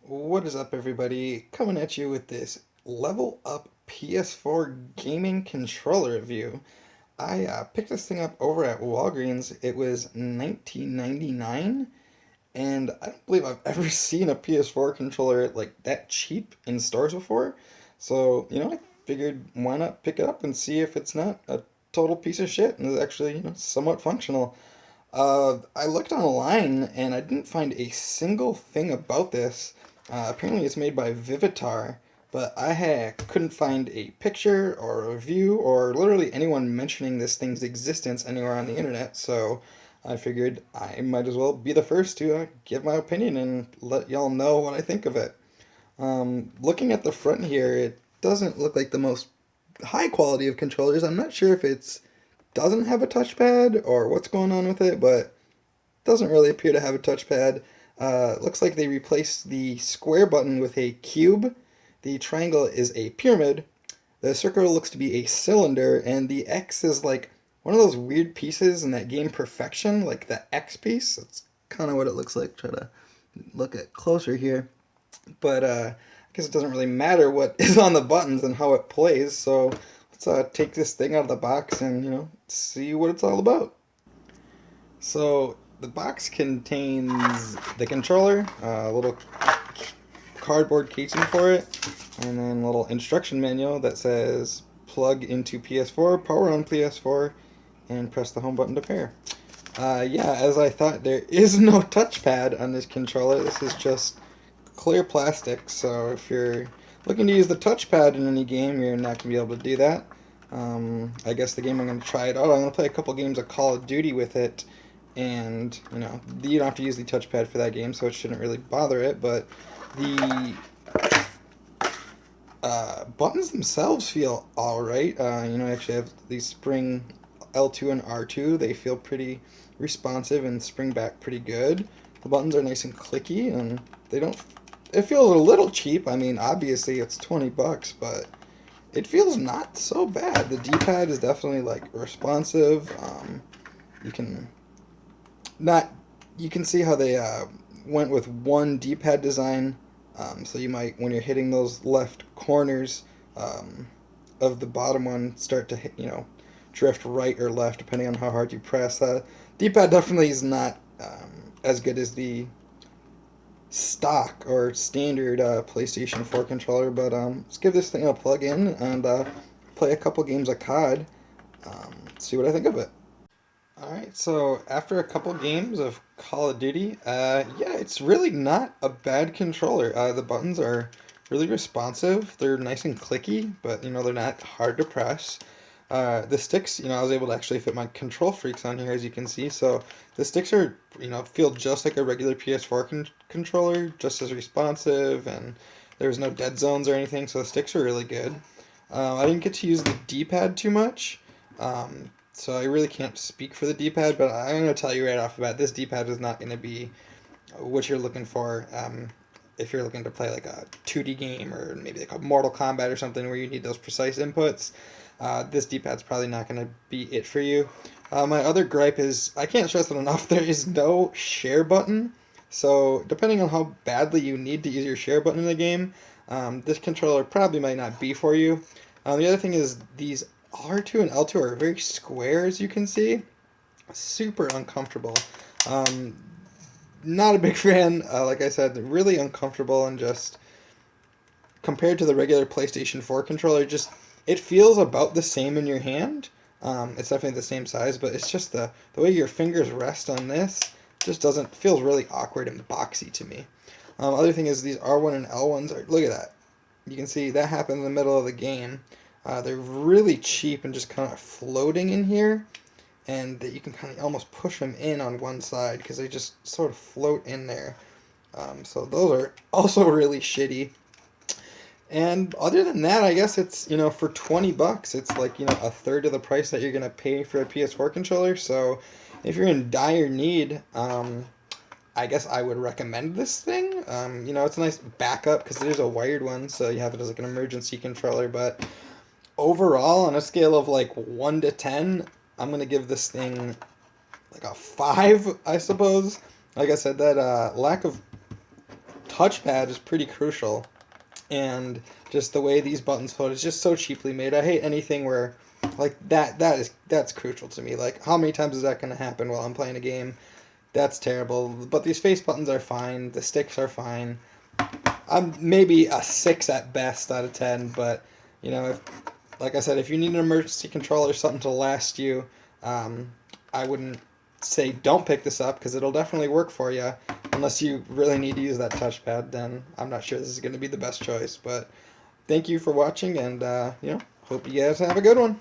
What is up, everybody? Coming at you with this level up PS4 gaming controller review. I picked this thing up over at Walgreens. It was 19.99, and I don't believe I've ever seen a PS4 controller like that cheap in stores before. So, I figured why not pick it up and see if it's not a total piece of shit and is actually, somewhat functional. I looked online and I didn't find a single thing about this. Apparently, it's made by Vivitar, but couldn't find a picture or a review or literally anyone mentioning this thing's existence anywhere on the internet. So I figured I might as well be the first to give my opinion and let y'all know what I think of it. Looking at the front here, it doesn't look like the most high quality of controllers. I'm not sure if it's doesn't have a touchpad or what's going on with it, but doesn't really appear to have a touchpad. Looks like they replaced the square button with a cube. The triangle is a pyramid. The circle looks to be a cylinder, and the X is like one of those weird pieces in that game Perfection, like the X piece. That's kind of what it looks like. Try to look at closer here, but I guess it doesn't really matter what is on the buttons and how it plays. So let's take this thing out of the box and see what it's all about. So the box contains the controller, a little cardboard casing for it, and then a little instruction manual that says plug into PS4, power on PS4, and press the home button to pair. Yeah, as I thought, there is no touchpad on this controller. This is just clear plastic, so if you're looking to use the touchpad in any game, you're not going to be able to do that. I guess the game I'm going to try it out, I'm going to play a couple games of Call of Duty with it, and you don't have to use the touchpad for that game, so it shouldn't really bother it, but the buttons themselves feel alright. I actually have these spring L2 and R2. They feel pretty responsive and spring back pretty good. The buttons are nice and clicky, and they don't. It feels a little cheap. I mean, obviously it's 20 bucks, but it feels not so bad. The D-pad is definitely like responsive. You can not. You can see how they went with one D-pad design. So you might, when you're hitting those left corners of the bottom one, start to hit, drift right or left depending on how hard you press. D-pad definitely is not as good as the stock or standard PlayStation 4 controller, but let's give this thing a plug in and play a couple games of COD. See what I think of it. Alright, so after a couple games of Call of Duty, yeah, it's really not a bad controller. The buttons are really responsive. They're nice and clicky, but they're not hard to press. The sticks, I was able to actually fit my control freaks on here, as you can see. So the sticks are, feel just like a regular PS4 controller, just as responsive, and there's no dead zones or anything. So the sticks are really good. I didn't get to use the D-pad too much. So I really can't speak for the D-pad, but I'm going to tell you right off the bat, this D-pad is not going to be what you're looking for if you're looking to play like a 2D game or maybe like a Mortal Kombat or something where you need those precise inputs. This D-pad's probably not going to be it for you. My other gripe is, I can't stress it enough, there is no share button. So depending on how badly you need to use your share button in the game, this controller probably might not be for you. The other thing is these R2 and L2 are very square, as you can see. Super uncomfortable. Not a big fan. Like I said, really uncomfortable, and just compared to the regular PlayStation 4 controller, just it feels about the same in your hand. It's definitely the same size, but it's just the way your fingers rest on this just doesn't feels really awkward and boxy to me. Other thing is these R1 and L1s are, look at that. You can see that happened in the middle of the game. They're really cheap and just kind of floating in here, and that you can kind of almost push them in on one side because they just sort of float in there. So those are also really shitty. And other than that, I guess it's, for 20 bucks, it's like, a third of the price that you're going to pay for a PS4 controller. So if you're in dire need, I guess I would recommend this thing. It's a nice backup because there's a wired one, so you have it as like an emergency controller, but overall, on a scale of like 1 to 10, I'm going to give this thing like a 5, I suppose. Like I said, that lack of touchpad is pretty crucial, and just the way these buttons float is just so cheaply made. I hate anything where like that's crucial to me. Like how many times is that going to happen while I'm playing a game? That's terrible. But these face buttons are fine. The sticks are fine. I'm maybe a 6 at best out of 10, but if, like I said, if you need an emergency controller or something to last you, I wouldn't say don't pick this up because it'll definitely work for you. Unless you really need to use that touchpad, then I'm not sure this is going to be the best choice. But thank you for watching, and hope you guys have a good one.